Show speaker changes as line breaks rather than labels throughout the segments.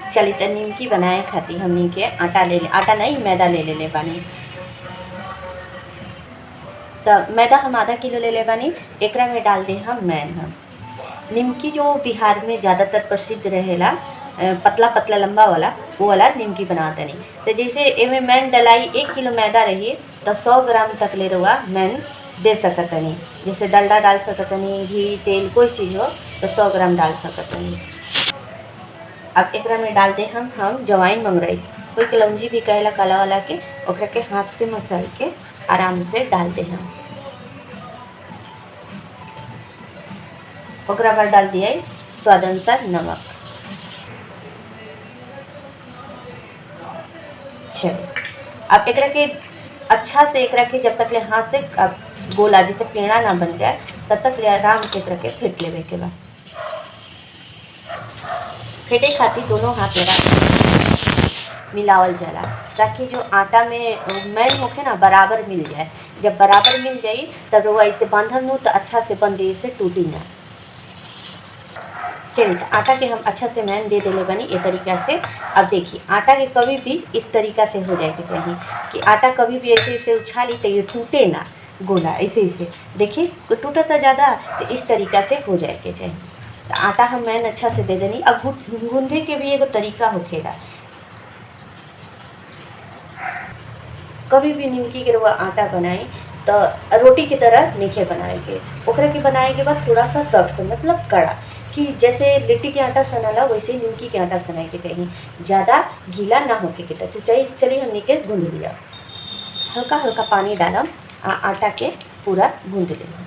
चली त निमकी बनाए खाती हमनी के आटा नहीं मैदा ले बानी। तो मैदा हम आधा किलो ले बानी। एकरा में डाल दे हम मैन। हम निमकी जो बिहार में ज़्यादातर प्रसिद्ध रहेला पतला पतला लंबा वाला, वो वाला निमकी बनाते नहीं। तो जैसे एमे मैन डलाई 1 किलो मैदा रही तो 100 ग्राम तक ले रहुआ मैन दे सकतनी। जैसे डलडा डाल सकतनी, घी तेल कोई चीज़ हो तो 100 ग्राम डाल सकतनी। अब एकरा में डाल दे हम जवाइन मंगरई, कोई कलौंजी भी कहेला काला वाला के, ओकरा के हाथ से मसल के आराम से डाल दे हम। ओकरा बाद डाल दिया स्वाद अनुसार नमक। चलिए अब एकरा के अच्छा से एकरा के जब तक ले हाथ से गोला जैसे पेड़ा ना बन जाए तब तक ले आराम से एकरा के फेंट लेवे के बाद। फेंटे खातिर दोनों हाथ लगा मिलावल जाला ताकि जो आटा में मैन होके ना बराबर मिल जाए। जब बराबर मिल जाई तब वो ऐसे बांधल नू तो अच्छा से बन जाए, इससे टूटी ना। चलिए आटा के हम अच्छा से मैन दे देले बनी ये तरीका से। अब देखिए आटा के कभी भी इस तरीका से हो जाए के चाहिए कि आटा कभी भी ऐसे ऐसे उछाली तो ये टूटे ना गोला, ऐसे ऐसे देखिए टूटा था ज़्यादा तो इस तरीका से हो जाए के चाहिए। तो आटा हम मैन अच्छा से दे देनी। अब गूंदे के भी एगो तरीका होखेगा। कभी भी निमकी के रवा आटा बनाई तो रोटी की तरह नीचे बनाए के, ओकरा के बनाए के बाद थोड़ा सा सख्त मतलब कड़ा, कि जैसे लिट्टी के आटा सनाला वैसे निमकी के आटा सनाए के चाहिए, ज़्यादा गीला ना होके के तो चलिए हमने के गूंद लिया। हल्का हल्का पानी डालम आटा के पूरा गूंद लेना।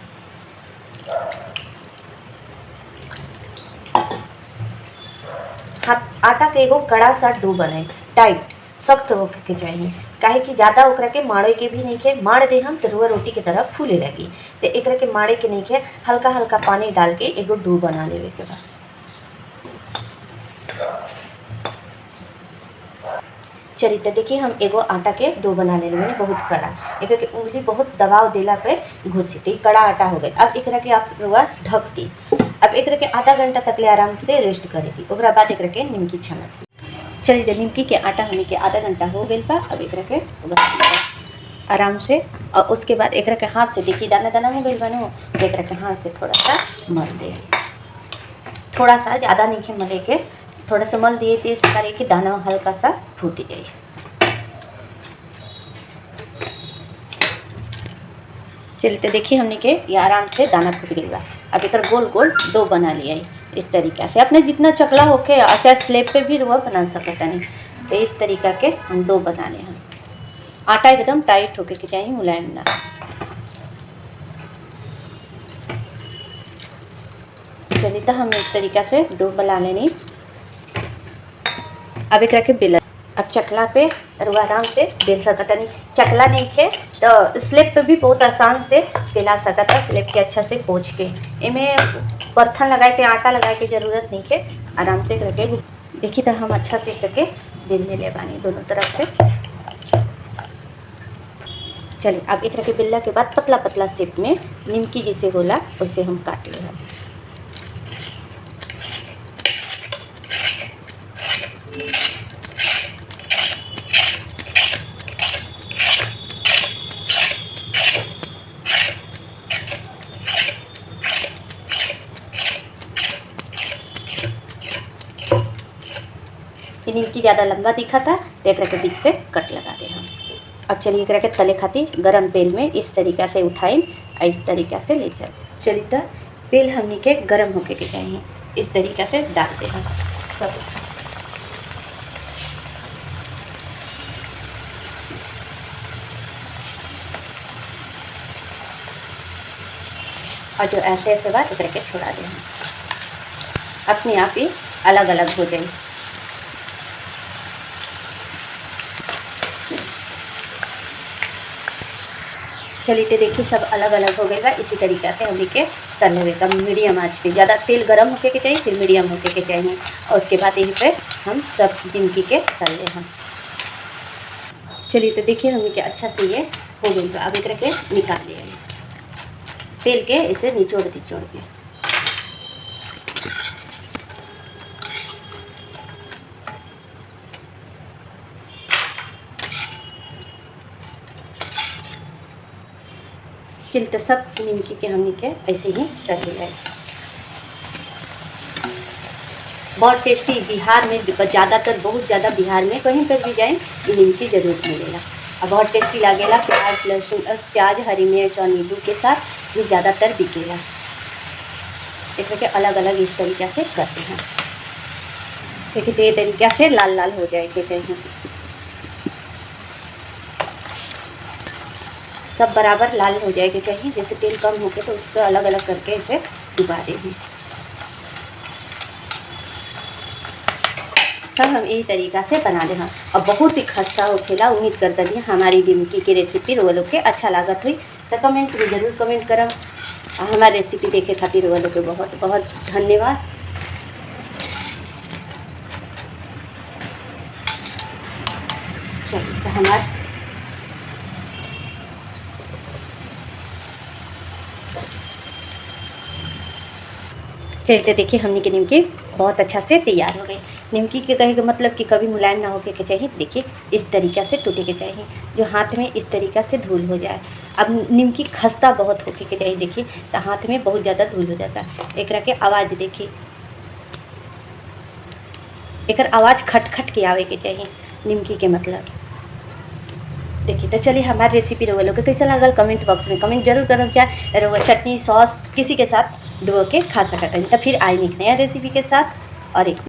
आटा के एगो कड़ा सा डो बनाए, टाइट सख्त होके के चाहिए, काहे कि ज़्यादा ओकरा के माड़े के भी नहीं के, माड़ दे हम तो रुआ रोटी की तरह फूले लगी। तो एकरा के माड़े के नहीं के, हल्का हल्का पानी डाल के एगो डो बना लेवे के बाद। चलिए तो देखिए हम एगो आटा के डो बना ले मैंने बहुत कड़ा, एक के उंगली बहुत दबाव दिला पे घुसी तो कड़ा आटा हो गई। अब एकरा के आप रुआ ढक दी। अब एकरा के आधा घंटा तक ले आराम से रेस्ट करे दी, ओकरा बाद एकरा के निमकी छानत। चलिए तो निमकी के आटा हमने के आधा घंटा हो गई बा। अब एकरा के आराम से और उसके बाद एकरा के हाथ से देखिए दाना दाना हो गई बनो, तो एकरा के हाथ से थोड़ा सा मल दे, थोड़ा सा ज़्यादा नहीं मले के, थोड़ा सा मल दिए तेज करे कि दाना हल्का सा फूट जाए। चलिए तो देखिए हमने के ये आराम से दाना फूट गई बा। अब एक गोल गोल डो बना लिया इस तरीका से। अपने जितना चकला होके चाहे स्लेब पे भी रुआ बना सकता नहीं, तो इस तरीका के हम डो बना ले। हम आटा एकदम टाइट होके के चाहिए, मुलायम ना। चलिए तो हम इस तरीका से डो बना लेनी। अब एक रखे बेलन। अब चकला पे रुआ आराम से बेल सकता नहीं, चकला नहीं थे तो स्लेब पे भी बहुत आसान से बेला सकता। स्लेब के अच्छा से पोंछ के इमें बर्तन लगा के आटा लगा के ज़रूरत नहीं है, आराम से रखे। देखिए तो हम अच्छा से करके बेलने ले बानी दोनों तरफ से। चलिए अब एक रखे बेलला के बाद पतला पतला शेप में निमकी जैसे होला वैसे हम काट ले। निमकी ज़्यादा लंबा दिखा था तो एक के बीच से कट लगा दे हम। अब चलिए एक के तले खातिर गरम तेल में इस तरीक़ा से उठाई, इस तरीक़ा से ले चलिए तो तेल हमनी के गरम होके के चाहिए, इस तरीक़ा से डाल दे हम सब। और जो ऐसे ऐसे बात करके छोड़ा दें, अपने आप ही अलग अलग हो जाए। चलिए तो देखिए सब अलग अलग हो गएगा। इसी तरीक़ा से हम के तल लेगा मीडियम आंच पे। ज़्यादा तेल गरम होके के चाहिए, फिर मीडियम होके के चाहिए, और उसके बाद यहीं पे हम सब निमकी के तल ले हम। चलिए तो देखिए हम के अच्छा से ये हो गई। तो अब एक के निकाल लिया तेल के, इसे निचोड़ के। चलिए तो सब निमकी के हमनी के ऐसे ही कर दिया है। बहुत टेस्टी, बिहार में ज़्यादातर, बहुत ज़्यादा बिहार में कहीं पर भी जाए ये निमकी जरूर मिलेगा और बहुत टेस्टी लगेगा। प्याज लहसुन, प्याज हरी मिर्च और नींबू के साथ ये ज़्यादातर बिकेगा। इसके अलग अलग इस तरीक़े से करते हैं। देखिए तो ये तरीक़ा से लाल लाल हो जाएंगे चाहिए, सब बराबर लाल हो जाएंगे चाहिए। जैसे तेल कम हो गया तो उसको अलग अलग करके इसे डुबा देंगे। सब हम यही तरीक़ा से बना लेना और बहुत ही खस्ता होखेला। उम्मीद करता हूँ हमारी निमकी की रेसिपी वो लोग के अच्छा लागत हुई तो कमेंट में ज़रूर कमेंट करम। हमारे रेसिपी देखे खातिर वो लोग के बहुत बहुत धन्यवाद। चलिए तो हमारे चलते देखिए हमने की निमकी बहुत अच्छा से तैयार हो गई। निमकी के कहे का मतलब कि कभी मुलायम ना होके के चाहिए। देखिए इस तरीक़ा से टूटे के चाहिए, जो हाथ में इस तरीक़ा से धूल हो जाए। अब निमकी खस्ता बहुत होके के चाहिए। देखिए तो हाथ में बहुत ज़्यादा धूल हो जाता है। एक के आवाज़ देखिए, एक आवाज़ खट के आवे के चाहिए निमकी के मतलब। देखिए तो चलिए हमारी रेसिपी रउआ लोग के कैसा लागल कमेंट बॉक्स में कमेंट जरूर करम। क्या रउआ चटनी सॉस किसी के साथ डुबो के खा सकते हैं। तो फिर आई एक नया रेसिपी के साथ और एक